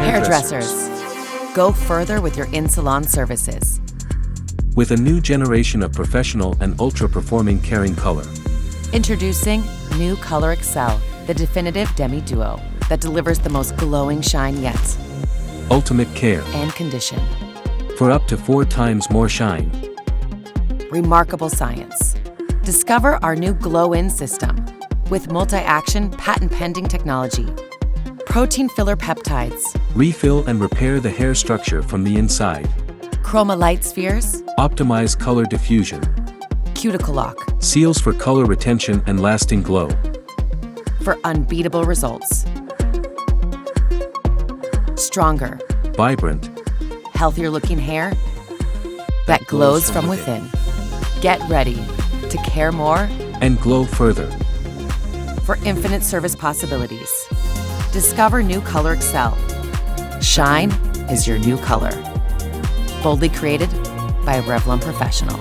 Hairdressers. Go further with your in-salon services. With a new generation of professional and ultra-performing caring color. Introducing new Color Excel, the definitive demi-duo that delivers the most glowing shine yet. Ultimate care. And condition. For up to 4 times more shine. Remarkable science. Discover our new GLOWin System with multi-action patent-pending technology. Protein filler peptides. Refill and repair the hair structure from the inside. Chroma light spheres. Optimize color diffusion. Cuticle lock. Seals for color retention and lasting glow. For unbeatable results. Stronger. Vibrant. Healthier looking hair that glows from within. Get ready to care more and glow further. For infinite service possibilities. Discover new Color Excel. Shine is your new color. Boldly created by a Revlon professional.